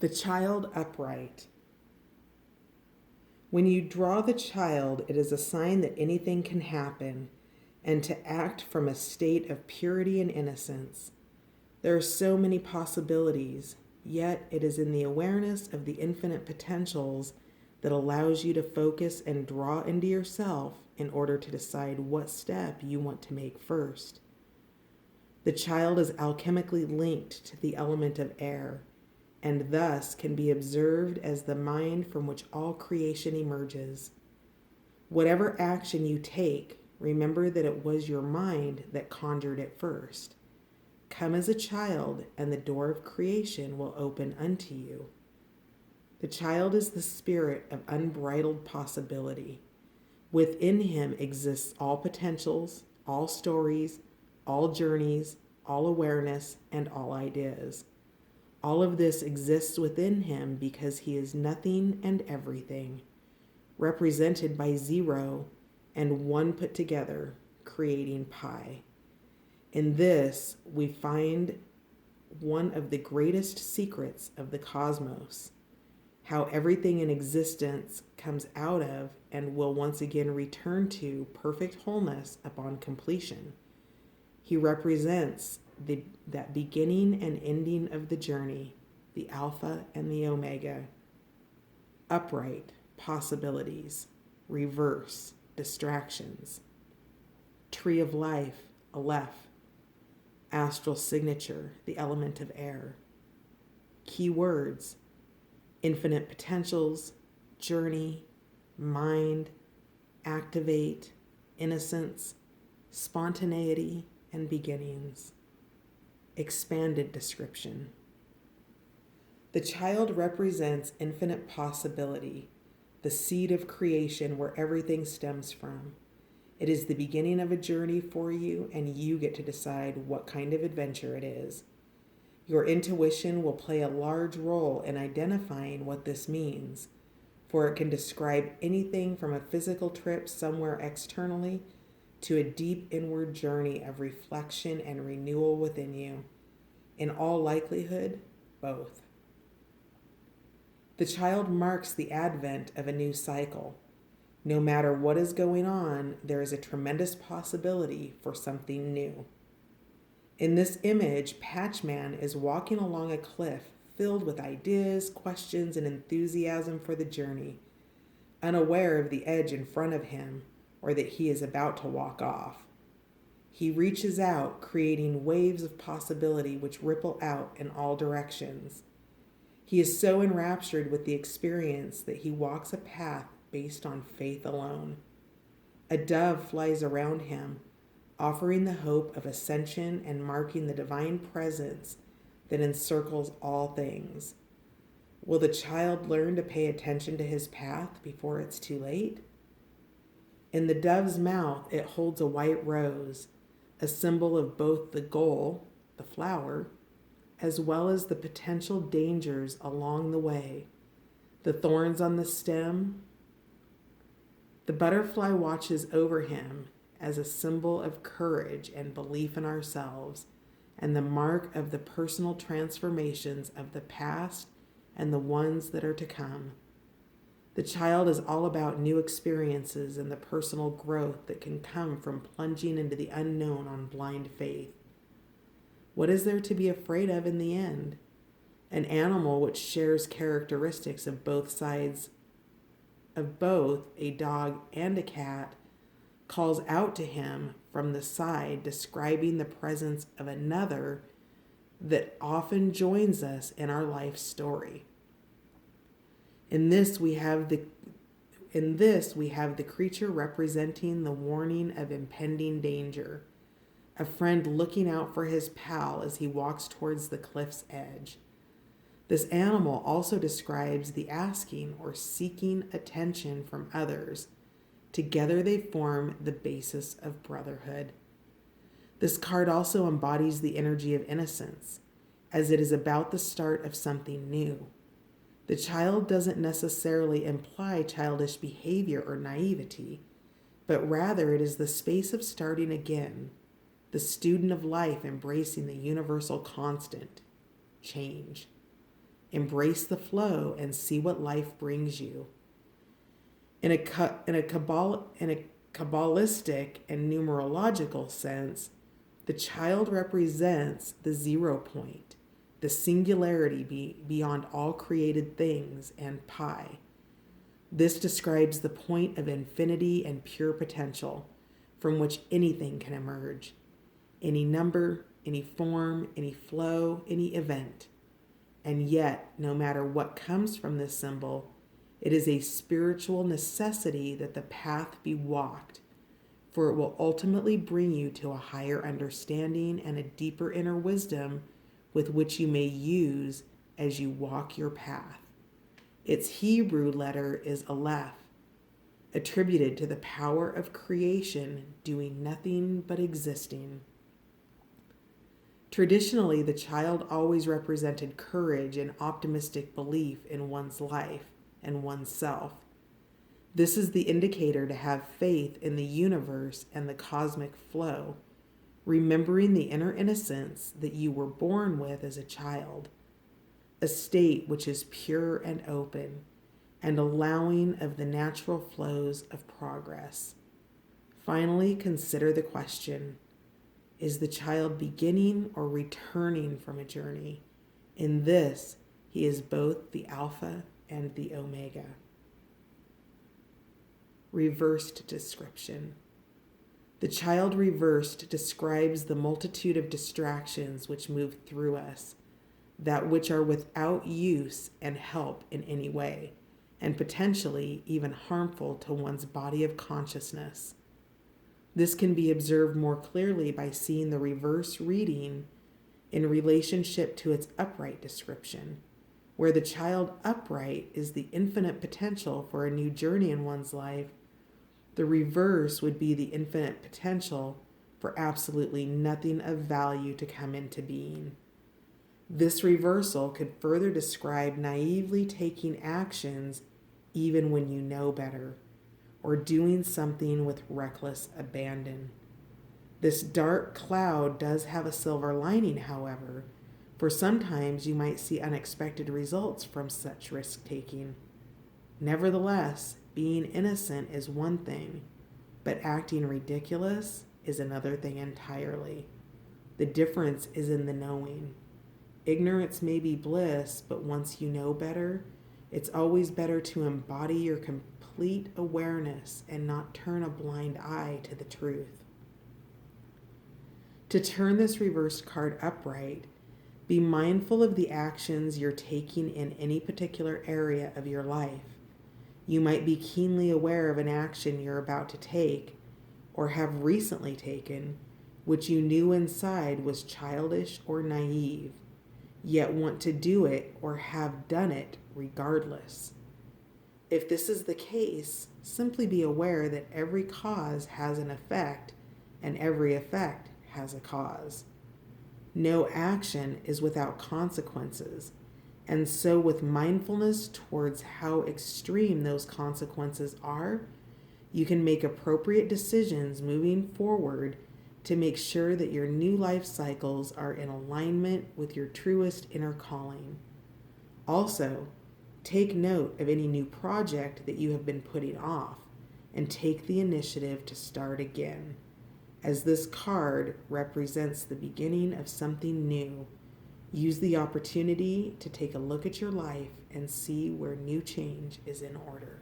The child upright. When you draw the child, it is a sign that anything can happen and to act from a state of purity and innocence. There are so many possibilities, yet it is in the awareness of the infinite potentials that allows you to focus and draw into yourself in order to decide what step you want to make first. The child is alchemically linked to the element of air, and thus can be observed as the mind from which all creation emerges. Whatever action you take, remember that it was your mind that conjured it first. Come as a child, and the door of creation will open unto you. The child is the spirit of unbridled possibility. Within him exists all potentials, all stories, all journeys, all awareness, and all ideas. All of this exists within him because he is nothing and everything, represented by 0 and 1 put together, creating pi. In this, we find one of the greatest secrets of the cosmos, how everything in existence comes out of and will once again return to perfect wholeness upon completion. He represents that beginning and ending of the journey, the Alpha and the Omega. Upright, possibilities. Reverse, distractions. Tree of life, Aleph. Astral signature, the element of air. Key words: infinite potentials, journey, mind, activate, innocence, spontaneity, and beginnings. Expanded description. The child represents infinite possibility, the seed of creation where everything stems from. It is the beginning of a journey for you, and you get to decide what kind of adventure it is. Your intuition will play a large role in identifying what this means, for it can describe anything from a physical trip somewhere externally to a deep inward journey of reflection and renewal within you. In all likelihood, both. The child marks the advent of a new cycle. No matter what is going on, there is a tremendous possibility for something new. In this image, Patchman is walking along a cliff filled with ideas, questions, and enthusiasm for the journey, unaware of the edge in front of him or that he is about to walk off. He reaches out, creating waves of possibility which ripple out in all directions. He is so enraptured with the experience that he walks a path based on faith alone. A dove flies around him, offering the hope of ascension and marking the divine presence that encircles all things. Will the child learn to pay attention to his path before it's too late? In the dove's mouth, it holds a white rose, a symbol of both the goal, the flower, as well as the potential dangers along the way, the thorns on the stem. The butterfly watches over him as a symbol of courage and belief in ourselves, and the mark of the personal transformations of the past and the ones that are to come. The child is all about new experiences and the personal growth that can come from plunging into the unknown on blind faith. What is there to be afraid of in the end? An animal which shares characteristics of both sides, of both a dog and a cat, calls out to him from the side, describing the presence of another that often joins us in our life story. In this we have the creature representing the warning of impending danger, a friend looking out for his pal as he walks towards the cliff's edge. This animal also describes the asking or seeking attention from others. Together they form the basis of brotherhood. This card also embodies the energy of innocence, as it is about the start of something new. The child doesn't necessarily imply childish behavior or naivety, but rather it is the space of starting again, the student of life embracing the universal constant, change. Embrace the flow and see what life brings you. In a Kabbalistic and numerological sense, the child represents the 0 point, the singularity beyond all created things, and pi. This describes the point of infinity and pure potential from which anything can emerge. Any number, any form, any flow, any event. And yet, no matter what comes from this symbol, it is a spiritual necessity that the path be walked, for it will ultimately bring you to a higher understanding and a deeper inner wisdom with which you may use as you walk your path. Its Hebrew letter is Aleph, attributed to the power of creation doing nothing but existing. Traditionally, the child always represented courage and optimistic belief in one's life and oneself. This is the indicator to have faith in the universe and the cosmic flow, remembering the inner innocence that you were born with as a child, a state which is pure and open, and allowing of the natural flows of progress. Finally, consider the question, is the child beginning or returning from a journey? In this, he is both the Alpha and the Omega. Reversed description. The child reversed describes the multitude of distractions which move through us, that which are without use and help in any way, and potentially even harmful to one's body of consciousness. This can be observed more clearly by seeing the reverse reading in relationship to its upright description, where the child upright is the infinite potential for a new journey in one's life. The reverse would be the infinite potential for absolutely nothing of value to come into being. This reversal could further describe naively taking actions even when you know better, or doing something with reckless abandon. This dark cloud does have a silver lining, however, for sometimes you might see unexpected results from such risk-taking. Nevertheless, being innocent is one thing, but acting ridiculous is another thing entirely. The difference is in the knowing. Ignorance may be bliss, but once you know better, it's always better to embody your complete awareness and not turn a blind eye to the truth. To turn this reversed card upright, be mindful of the actions you're taking in any particular area of your life. You might be keenly aware of an action you're about to take or have recently taken, which you knew inside was childish or naive, yet want to do it or have done it regardless. If this is the case, simply be aware that every cause has an effect and every effect has a cause. No action is without consequences, and so with mindfulness towards how extreme those consequences are, you can make appropriate decisions moving forward to make sure that your new life cycles are in alignment with your truest inner calling. Also, take note of any new project that you have been putting off and take the initiative to start again, as this card represents the beginning of something new. Use the opportunity to take a look at your life and see where new change is in order.